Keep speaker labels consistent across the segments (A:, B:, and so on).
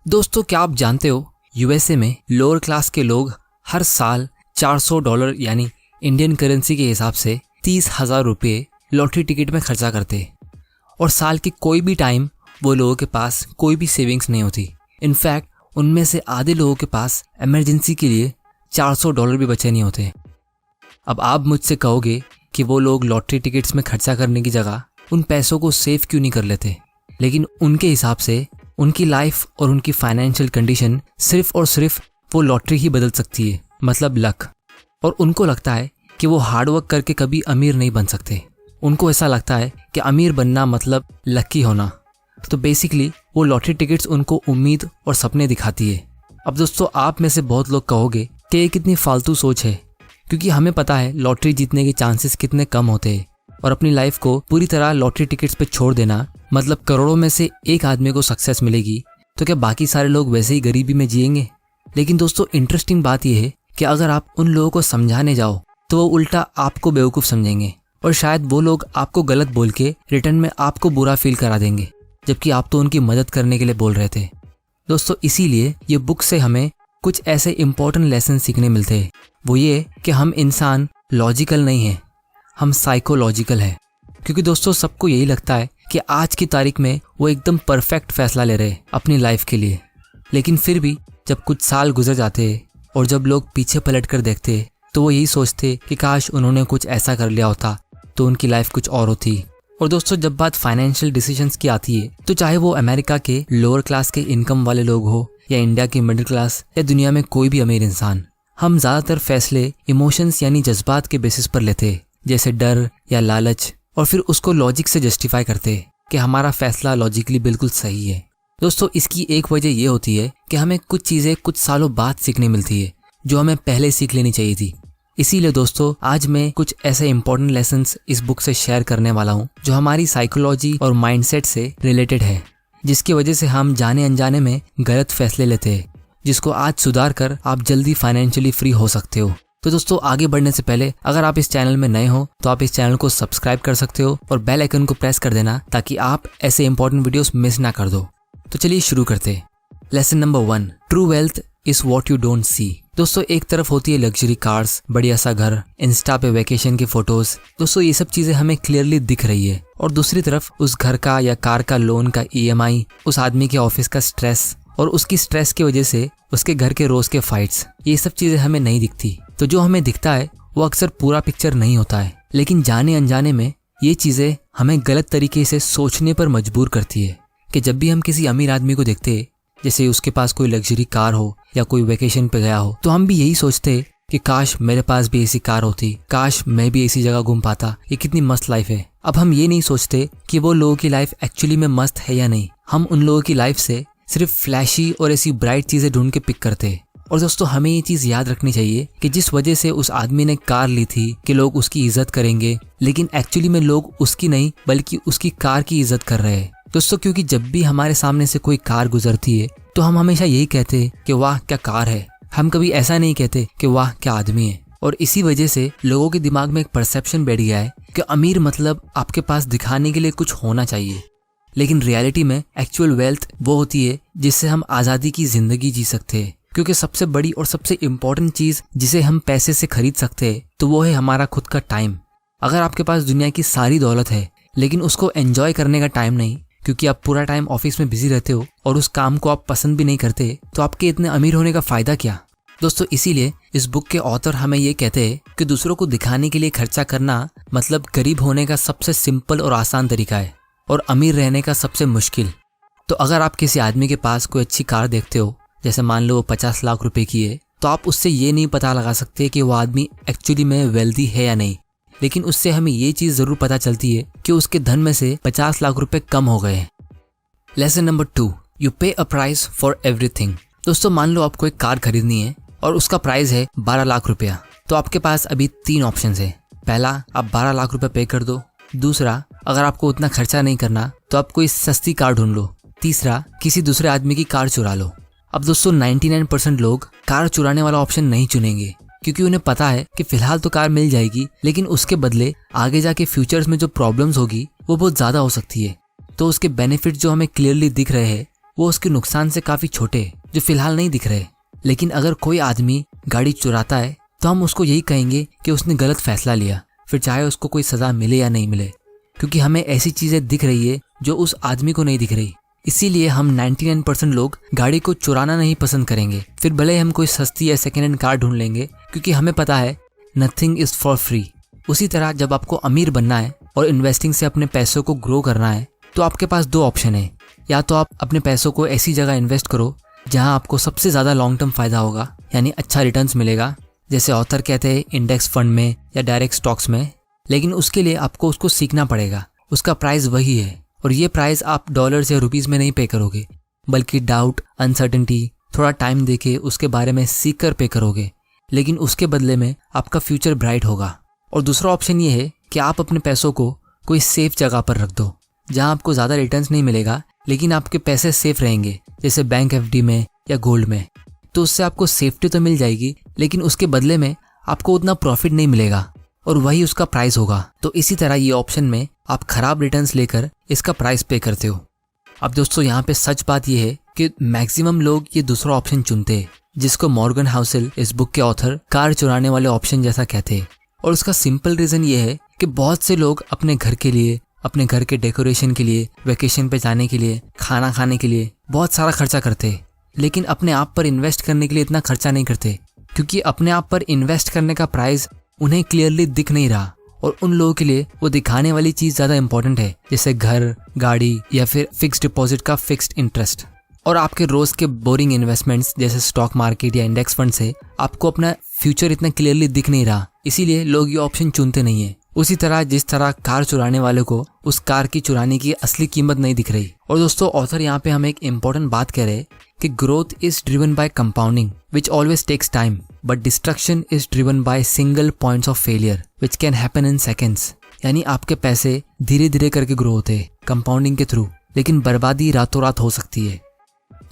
A: दोस्तों, क्या आप जानते हो यूएसए में लोअर क्लास के लोग हर साल $400 यानी इंडियन करेंसी के हिसाब से 30,000 रुपये लॉटरी टिकट में खर्चा करते हैं और साल के कोई भी टाइम वो लोगों के पास कोई भी सेविंग्स नहीं होती। इनफैक्ट उनमें से आधे लोगों के पास इमरजेंसी के लिए $400 भी बचे नहीं होते। अब आप मुझसे कहोगे कि वो लोग लॉटरी टिकट्स में खर्चा करने की जगह उन पैसों को सेव क्यों नहीं कर लेते, लेकिन उनके हिसाब से उनकी लाइफ और उनकी फाइनेंशियल कंडीशन सिर्फ और सिर्फ वो लॉटरी ही बदल सकती है, मतलब लक। और उनको लगता है कि वो हार्डवर्क करके कभी अमीर नहीं बन सकते। उनको ऐसा लगता है कि अमीर बनना मतलब लकी होना। तो बेसिकली वो लॉटरी टिकट्स उनको उम्मीद और सपने दिखाती है। अब दोस्तों, आप में से बहुत लोग कहोगे कि ये कितनी फालतू सोच है, क्योंकि हमें पता है लॉटरी जीतने के चांसेस कितने कम होते हैं और अपनी लाइफ को पूरी तरह लॉटरी टिकट्स पे छोड़ देना मतलब करोड़ों में से एक आदमी को सक्सेस मिलेगी, तो क्या बाकी सारे लोग वैसे ही गरीबी में जिएंगे? लेकिन दोस्तों, इंटरेस्टिंग बात यह है कि अगर आप उन लोगों को समझाने जाओ तो वो उल्टा आपको बेवकूफ़ समझेंगे और शायद वो लोग आपको गलत बोल के रिटर्न में आपको बुरा फील करा देंगे, जबकि आप तो उनकी मदद करने के लिए बोल रहे थे। दोस्तों, इसीलिए ये बुक से हमें कुछ ऐसे इंपॉर्टेंट लेसन सीखने मिलते हैं। वो ये कि हम इंसान लॉजिकल नहीं हैं, हम साइकोलॉजिकल हैं। क्योंकि दोस्तों, सबको यही लगता है कि आज की तारीख में वो एकदम परफेक्ट फैसला ले रहे हैं अपनी लाइफ के लिए, लेकिन फिर भी जब कुछ साल गुजर जाते हैं और जब लोग पीछे पलट कर देखते हैं तो वो यही सोचते कि काश उन्होंने कुछ ऐसा कर लिया होता तो उनकी लाइफ कुछ और होती। और दोस्तों, जब बात फाइनेंशियल डिसीजंस की आती है तो चाहे वो अमेरिका के लोअर क्लास के इनकम वाले लोग हो या इंडिया के मिडिल क्लास या दुनिया में कोई भी अमीर इंसान, हम ज़्यादातर फैसले इमोशंस यानी जज्बात के बेसिस पर लेते हैं, जैसे डर या लालच, और फिर उसको लॉजिक से जस्टिफाई करते हैं कि हमारा फैसला लॉजिकली बिल्कुल सही है। दोस्तों, इसकी एक वजह ये होती है कि हमें कुछ चीज़ें कुछ सालों बाद सीखने मिलती है जो हमें पहले सीख लेनी चाहिए थी। इसीलिए दोस्तों, आज मैं कुछ ऐसे इंपॉर्टेंट लेसन्स इस बुक से शेयर करने वाला हूँ जो हमारी साइकोलॉजी और माइंडसेट से रिलेटेड है, जिसकी वजह से हम जाने अनजाने में गलत फैसले लेते हैं, जिसको आज सुधार कर आप जल्दी फाइनेंशियली फ्री हो सकते हो। तो दोस्तों, आगे बढ़ने से पहले अगर आप इस चैनल में नए हो तो आप इस चैनल को सब्सक्राइब कर सकते हो और बेल आइकन को प्रेस कर देना ताकि आप ऐसे इंपॉर्टेंट वीडियोस मिस ना कर दो। तो चलिए शुरू करते हैं। Lesson number 1, true wealth is what you don't see. दोस्तों, एक तरफ होती है लग्जरी कार्स, बढ़िया सा घर, इंस्टा पे वैकेशन की फोटोज। दोस्तों, ये सब चीजें हमें क्लियरली दिख रही है, और दूसरी तरफ उस घर का या कार का लोन का EMI, उस आदमी के ऑफिस का स्ट्रेस और उसकी स्ट्रेस की वजह से उसके घर के रोज के फाइट्स, ये सब चीजें हमें नहीं दिखती। तो जो हमें दिखता है वो अक्सर पूरा पिक्चर नहीं होता है, लेकिन जाने अनजाने में ये चीजें हमें गलत तरीके से सोचने पर मजबूर करती है कि जब भी हम किसी अमीर आदमी को देखते हैं, जैसे उसके पास कोई लग्जरी कार हो या कोई वेकेशन पे गया हो, तो हम भी यही सोचते हैं कि काश मेरे पास भी ऐसी कार होती, काश मैं भी ऐसी जगह घूम पाता, ये कितनी मस्त लाइफ है। अब हम ये नहीं सोचते कि वो लोगों की लाइफ एक्चुअली में मस्त है या नहीं। हम उन लोगों की लाइफ से सिर्फ फ्लैशी और ऐसी ब्राइट चीजें ढूंढ के पिक करते हैं। और दोस्तों, हमें ये चीज याद रखनी चाहिए कि जिस वजह से उस आदमी ने कार ली थी कि लोग उसकी इज्जत करेंगे, लेकिन एक्चुअली में लोग उसकी नहीं बल्कि उसकी कार की इज्जत कर रहे हैं। दोस्तों, क्योंकि जब भी हमारे सामने से कोई कार गुजरती है तो हम हमेशा यही कहते हैं कि वाह क्या कार है। हम कभी ऐसा नहीं कहते कि वाह क्या आदमी है। और इसी वजह से लोगों के दिमाग में एक परसेप्शन बैठ गया है कि अमीर मतलब आपके पास दिखाने के लिए कुछ होना चाहिए, लेकिन रियलिटी में एक्चुअल वेल्थ वो होती है जिससे हम आज़ादी की जिंदगी जी सकते हैं। क्योंकि सबसे बड़ी और सबसे इम्पोर्टेंट चीज जिसे हम पैसे से खरीद सकते हैं तो वो है हमारा खुद का टाइम। अगर आपके पास दुनिया की सारी दौलत है लेकिन उसको एंजॉय करने का टाइम नहीं, क्योंकि आप पूरा टाइम ऑफिस में बिजी रहते हो और उस काम को आप पसंद भी नहीं करते, तो आपके इतने अमीर होने का फायदा क्या? दोस्तों, इसीलिए इस बुक के ऑथर हमें ये कहते हैं कि दूसरों को दिखाने के लिए खर्चा करना मतलब गरीब होने का सबसे सिंपल और आसान तरीका है और अमीर रहने का सबसे मुश्किल। तो अगर आप किसी आदमी के पास कोई अच्छी कार देखते हो, जैसे मान लो वो 50 लाख रुपए की है, तो आप उससे ये नहीं पता लगा सकते कि वो आदमी एक्चुअली में वेल्दी है या नहीं, लेकिन उससे हमें ये चीज जरूर पता चलती है कि उसके धन में से 50 लाख रुपए कम हो गए हैं। लेसन नंबर 2, यू पे अ प्राइस फॉर एवरीथिंग। दोस्तों, मान लो आपको एक कार खरीदनी है और उसका प्राइस है 12 लाख रुपया, तो आपके पास अभी 3 ऑप्शन है। पहला, आप 12 लाख रुपए पे कर दो। दूसरा, अगर आपको उतना खर्चा नहीं करना तो आप कोई सस्ती कार ढूंढ लो। तीसरा, किसी दूसरे आदमी की कार चुरा लो। अब दोस्तों, 99% लोग कार चुराने वाला ऑप्शन नहीं चुनेंगे, क्योंकि उन्हें पता है कि फिलहाल तो कार मिल जाएगी, लेकिन उसके बदले आगे जाके फ्यूचर्स में जो प्रॉब्लम्स होगी वो बहुत ज्यादा हो सकती है। तो उसके बेनिफिट जो हमें क्लियरली दिख रहे हैं वो उसके नुकसान से काफ़ी छोटे जो फिलहाल नहीं दिख रहे। लेकिन अगर कोई आदमी गाड़ी चुराता है तो हम उसको यही कहेंगे कि उसने गलत फैसला लिया, फिर चाहे उसको कोई सज़ा मिले या नहीं मिले, क्योंकि हमें ऐसी चीज़ें दिख रही है जो उस आदमी को नहीं दिख रही। इसीलिए हम 99% लोग गाड़ी को चुराना नहीं पसंद करेंगे, फिर भले ही हम कोई सस्ती या सेकेंड हैंड कार ढूंढ लेंगे, क्योंकि हमें पता है नथिंग इज़ फॉर फ्री। उसी तरह जब आपको अमीर बनना है और इन्वेस्टिंग से अपने पैसों को ग्रो करना है तो आपके पास दो ऑप्शन है। या तो आप अपने पैसों को ऐसी जगह इन्वेस्ट करो जहां आपको सबसे ज़्यादा लॉन्ग टर्म फ़ायदा होगा, यानी अच्छा रिटर्न्स मिलेगा, जैसे ऑथर कहते हैं इंडेक्स फंड में या डायरेक्ट स्टॉक्स में। लेकिन उसके लिए आपको उसको सीखना पड़ेगा। उसका प्राइस वही है और ये प्राइस आप डॉलर्स या रुपीज़ में नहीं पे करोगे, बल्कि डाउट, अनसर्टेनिटी, थोड़ा टाइम देके उसके बारे में सीख कर पे करोगे। लेकिन उसके बदले में आपका फ्यूचर ब्राइट होगा। और दूसरा ऑप्शन ये है कि आप अपने पैसों को कोई सेफ जगह पर रख दो जहां आपको ज़्यादा रिटर्न्स नहीं मिलेगा, लेकिन आपके पैसे सेफ रहेंगे, जैसे बैंक एफडी में या गोल्ड में। तो उससे आपको सेफ्टी तो मिल जाएगी, लेकिन उसके बदले में आपको उतना प्रॉफिट नहीं मिलेगा और वही उसका प्राइस होगा। तो इसी तरह ये ऑप्शन में आप खराब रिटर्न्स लेकर इसका प्राइस पे करते हो। अब दोस्तों यहाँ पे सच बात यह है कि मैक्सिमम लोग ये दूसरा ऑप्शन चुनते हैं, जिसको मॉर्गन हाउसेल इस बुक के ऑथर कार चुराने वाले ऑप्शन जैसा कहते हैं। और उसका सिंपल रीज़न ये है कि बहुत से लोग अपने घर के लिए, अपने घर के डेकोरेशन के लिए, वेकेशन पे जाने के लिए, खाना खाने के लिए बहुत सारा खर्चा करते हैं, लेकिन अपने आप पर इन्वेस्ट करने के लिए इतना खर्चा नहीं करते, क्योंकि अपने आप पर इन्वेस्ट करने का प्राइस उन्हें क्लियरली दिख नहीं रहा। और उन लोगों के लिए वो दिखाने वाली चीज़ ज़्यादा इंपॉर्टेंट है, जैसे घर, गाड़ी या फिर फिक्स्ड डिपॉजिट का फिक्स्ड इंटरेस्ट। और आपके रोज़ के बोरिंग इन्वेस्टमेंट्स जैसे स्टॉक मार्केट या इंडेक्स फंड से आपको अपना फ्यूचर इतना क्लियरली दिख नहीं रहा, इसीलिए लोग ये ऑप्शन चुनते नहीं है। उसी तरह जिस तरह कार चुराने वाले को उस कार की चुराने की असली कीमत नहीं दिख रही। और दोस्तों ऑथर यहाँ पे हमें एक इम्पोर्टेंट बात कह रहे हैं कि growth is driven by compounding which always takes time, but destruction is driven by single points of failure which can happen in seconds. यानी आपके पैसे धीरे धीरे करके ग्रो होते हैं कंपाउंडिंग के थ्रू, लेकिन बर्बादी रातों रात हो सकती है।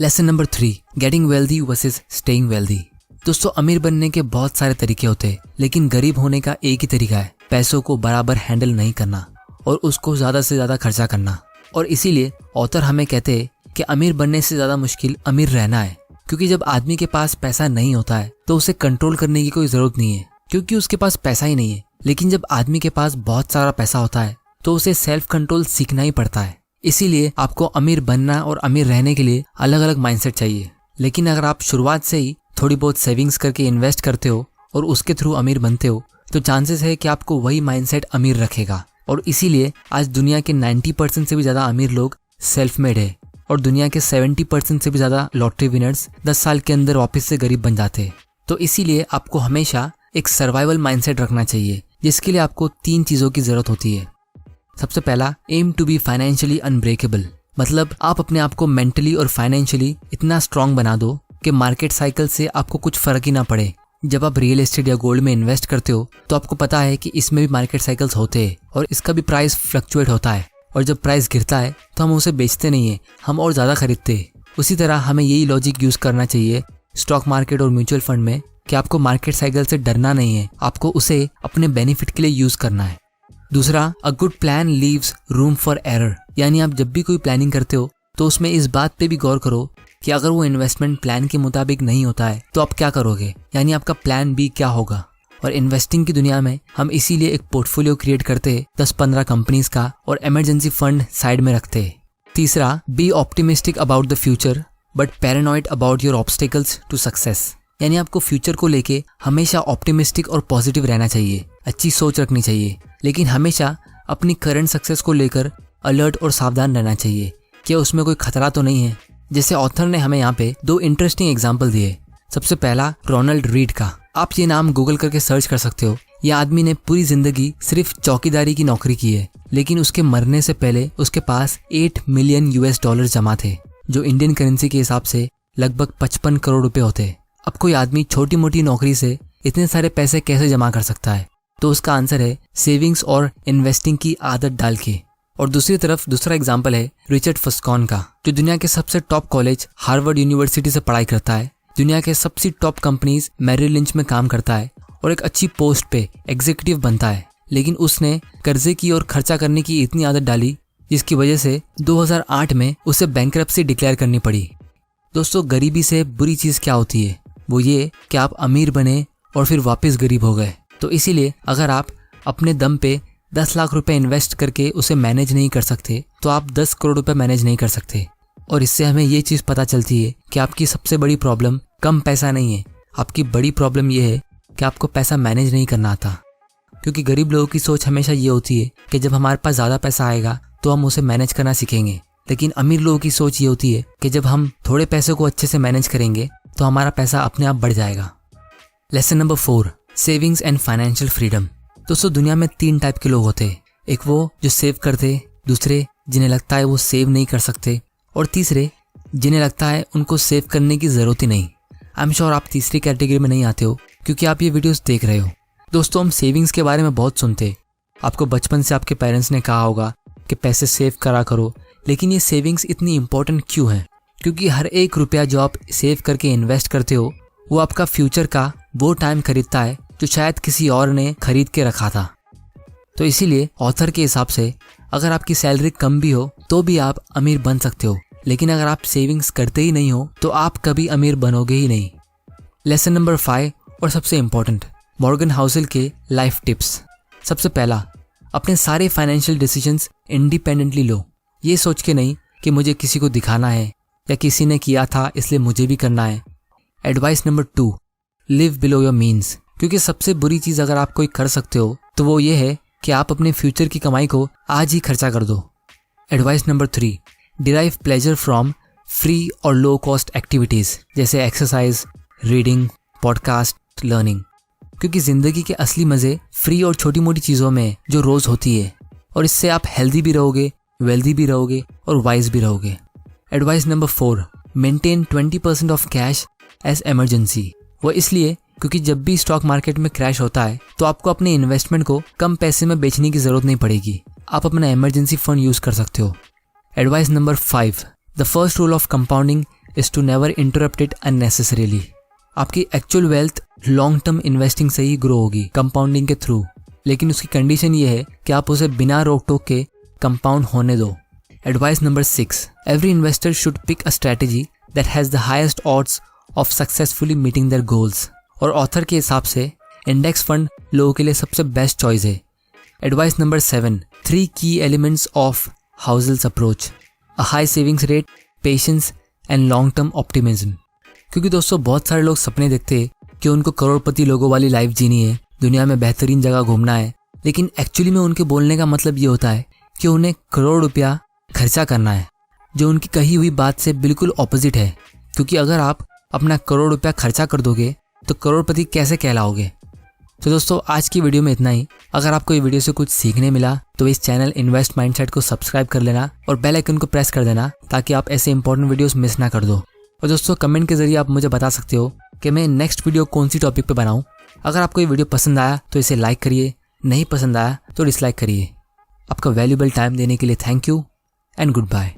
A: Lesson number 3, getting wealthy versus staying wealthy. दोस्तों अमीर बनने के बहुत सारे तरीके होते हैं, लेकिन गरीब होने का एक ही तरीका है, पैसों को बराबर हैंडल नहीं करना और उसको ज़्यादा से ज़्यादा खर्चा करना। और इसीलिए ऑथर हमें कहते हैं कि अमीर बनने से ज़्यादा मुश्किल अमीर रहना है, क्योंकि जब आदमी के पास पैसा नहीं होता है तो उसे कंट्रोल करने की कोई ज़रूरत नहीं है, क्योंकि उसके पास पैसा ही नहीं है। लेकिन जब आदमी के पास बहुत सारा पैसा होता है तो उसे सेल्फ कंट्रोल सीखना ही पड़ता है। इसीलिए आपको अमीर बनना और अमीर रहने के लिए अलग अलग माइंडसेट चाहिए। लेकिन अगर आप शुरुआत से ही थोड़ी बहुत सेविंग्स करके इन्वेस्ट करते हो और उसके थ्रू अमीर बनते हो, तो चांसेस है कि आपको वही माइंडसेट अमीर रखेगा। और इसीलिए आज दुनिया के 90% से भी ज़्यादा अमीर लोग सेल्फ मेड है और दुनिया के 70% से भी ज़्यादा लॉटरी विनर्स 10 साल के अंदर वापस से गरीब बन जाते हैं। तो इसीलिए आपको हमेशा एक सर्वाइवल माइंडसेट रखना चाहिए, जिसके लिए आपको 3 चीज़ों की ज़रूरत होती है। सबसे पहला, aim to be financially unbreakable, मतलब आप अपने आप को मेंटली और फाइनेंशियली इतना स्ट्रांग बना दो कि मार्केट साइकिल से आपको कुछ फर्क ही ना पड़े। जब आप रियल एस्टेट या गोल्ड में इन्वेस्ट करते हो तो आपको पता है कि इसमें भी मार्केट साइकिल्स होते हैं और इसका भी प्राइस फ्लक्चुएट होता है, और जब प्राइस गिरता है तो हम उसे बेचते नहीं है, हम और ज़्यादा खरीदते हैं। उसी तरह हमें यही लॉजिक यूज़ करना चाहिए स्टॉक मार्केट और म्यूचुअल फंड में कि आपको मार्केट साइकिल से डरना नहीं है, आपको उसे अपने बेनिफिट के लिए यूज़ करना है। दूसरा, a good plan leaves room for error, यानी आप जब भी कोई प्लानिंग करते हो तो उसमें इस बात पे भी गौर करो कि अगर वो इन्वेस्टमेंट प्लान के मुताबिक नहीं होता है तो आप क्या करोगे, यानी आपका प्लान बी क्या होगा। और इन्वेस्टिंग की दुनिया में हम इसीलिए एक पोर्टफोलियो क्रिएट करते हैं 10-15 कंपनीज का और इमरजेंसी फंड साइड में रखते हैं। तीसरा, be optimistic about the future but paranoid about your obstacles to success, यानी आपको फ्यूचर को लेके हमेशा ऑप्टिमिस्टिक और पॉजिटिव रहना चाहिए, अच्छी सोच रखनी चाहिए, लेकिन हमेशा अपनी करंट सक्सेस को लेकर अलर्ट और सावधान रहना चाहिए कि उसमें कोई खतरा तो नहीं है। जैसे ऑथर ने हमें यहाँ पे 2 इंटरेस्टिंग एग्जाम्पल दिए। सबसे पहला, रोनाल्ड रीड का। आप ये नाम गूगल करके सर्च कर सकते हो। यह आदमी ने पूरी जिंदगी सिर्फ चौकीदारी की नौकरी की है, लेकिन उसके मरने से पहले उसके पास $8 मिलियन जमा थे, जो इंडियन करेंसी के हिसाब से लगभग 55 करोड़ रुपए होते। अब कोई आदमी छोटी मोटी नौकरी से इतने सारे पैसे कैसे जमा कर सकता है? तो उसका आंसर है सेविंग्स और इन्वेस्टिंग की आदत डाल के। और दूसरी तरफ दूसरा एग्जाम्पल है रिचर्ड फस्कॉन का, जो दुनिया के सबसे टॉप कॉलेज हार्वर्ड यूनिवर्सिटी से पढ़ाई करता है, दुनिया के सबसे टॉप कंपनीज मैरिल लिंच में काम करता है और एक अच्छी पोस्ट पे एग्जीक्यूटिव बनता है। लेकिन उसने कर्जे की और खर्चा करने की इतनी आदत डाली जिसकी वजह से 2008 में उसे बैंकरप्सी डिक्लेयर करनी पड़ी। दोस्तों, गरीबी से बुरी चीज़ क्या होती है, वो ये कि आप अमीर बने और फिर वापस गरीब हो गए। तो इसीलिए अगर आप अपने दम पे 10 लाख रुपए इन्वेस्ट करके उसे मैनेज नहीं कर सकते तो आप 10 करोड़ रुपए मैनेज नहीं कर सकते। और इससे हमें ये चीज़ पता चलती है कि आपकी सबसे बड़ी प्रॉब्लम कम पैसा नहीं है, आपकी बड़ी प्रॉब्लम ये है कि आपको पैसा मैनेज नहीं करना आता। क्योंकि गरीब लोगों की सोच हमेशा ये होती है कि जब हमारे पास ज़्यादा पैसा आएगा तो हम उसे मैनेज करना सीखेंगे, लेकिन अमीर लोगों की सोच ये होती है कि जब हम थोड़े पैसे को अच्छे से मैनेज करेंगे तो हमारा पैसा अपने आप बढ़ जाएगा। Lesson number 4, savings and financial freedom. दोस्तों, दुनिया में 3 टाइप के लोग होते हैं। एक वो जो सेव करते, दूसरे जिन्हें लगता है वो सेव नहीं कर सकते, और तीसरे जिन्हें लगता है उनको सेव करने की ज़रूरत ही नहीं। आई एम श्योर आप तीसरी कैटेगरी में नहीं आते हो क्योंकि आप ये वीडियोस देख रहे हो। दोस्तों, हम सेविंग्स के बारे में बहुत सुनते। आपको बचपन से आपके पेरेंट्स ने कहा होगा कि पैसे सेव करा करो, लेकिन ये सेविंग्स इतनी इंपॉर्टेंट क्यों है? क्योंकि हर एक रुपया जो आप सेव करके इन्वेस्ट करते हो वो आपका फ्यूचर का वो टाइम खरीदता है जो शायद किसी और ने खरीद के रखा था। तो इसीलिए ऑथर के हिसाब से अगर आपकी सैलरी कम भी हो तो भी आप अमीर बन सकते हो, लेकिन अगर आप सेविंग्स करते ही नहीं हो तो आप कभी अमीर बनोगे ही नहीं। लेसन नंबर 5 और सबसे इम्पोर्टेंट, मॉर्गन हाउसेल के लाइफ टिप्स। सबसे पहला, अपने सारे फाइनेंशियल डिसीजंस इंडिपेंडेंटली लो, ये सोच के नहीं कि मुझे किसी को दिखाना है या किसी ने किया था इसलिए मुझे भी करना है। Advice number 2, live below your means. क्योंकि सबसे बुरी चीज़ अगर आप कोई कर सकते हो तो वो ये है कि आप अपने फ्यूचर की कमाई को आज ही खर्चा कर दो। Advice number 3, derive pleasure from free और लो कॉस्ट एक्टिविटीज़ जैसे एक्सरसाइज, रीडिंग, पॉडकास्ट, लर्निंग। क्योंकि ज़िंदगी के असली मज़े फ्री और छोटी मोटी चीज़ों में जो रोज़ होती है, और इससे आप हेल्दी भी रहोगे, वेल्दी भी रहोगे और वाइज भी रहोगे। Advice number 4, maintain 20% of cash as emergency. वो इसलिए क्योंकि जब भी स्टॉक मार्केट में क्रैश होता है तो आपको अपने इन्वेस्टमेंट को कम पैसे में बेचने की ज़रूरत नहीं पड़ेगी, आप अपना इमरजेंसी फंड यूज़ कर सकते हो। Advice number 5, the first rule of compounding is to never interrupt it unnecessarily. आपकी actual wealth long term investing से ही ग्रो होगी, कंपाउंडिंग के थ्रू, लेकिन उसकी कंडीशन ये है कि आप उसे बिना रोक टोक के कंपाउंड होने दो। Advice number 6, every investor should pick a strategy that has the highest odds of successfully meeting their goals. और ऑथर के हिसाब से इंडेक्स फंड लोगों के लिए सबसे बेस्ट चॉइस है। एडवाइस नंबर 7, 3 की elements of Housel's approach, a high savings rate, patience and long term optimism. क्योंकि दोस्तों, बहुत सारे लोग सपने देखते हैं कि उनको करोड़पति लोगों वाली लाइफ जीनी है, दुनिया में बेहतरीन जगह घूमना है, लेकिन एक्चुअली में उनके बोलने का मतलब ये होता है कि उन्हें करोड़ रुपया खर्चा करना है, जो उनकी कही हुई बात से बिल्कुल ऑपोजिट है। क्योंकि अगर आप अपना करोड़ रुपया खर्चा कर दोगे तो करोड़पति कैसे कहलाओगे? तो दोस्तों, आज की वीडियो में इतना ही। अगर आपको ये वीडियो से कुछ सीखने मिला तो इस चैनल इन्वेस्ट माइंडसेट को सब्सक्राइब कर लेना और बेल आइकन को प्रेस कर देना ताकि आप ऐसे इंपॉर्टेंट वीडियोस मिस ना कर दो। और दोस्तों, कमेंट के जरिए आप मुझे बता सकते हो कि मैं नेक्स्ट वीडियो कौन सी टॉपिक पे बनाऊं। अगर आपको ये वीडियो पसंद आया तो इसे लाइक करिए, नहीं पसंद आया तो डिसलाइक करिए। आपका वैल्यूएबल टाइम देने के लिए thank you and good bye.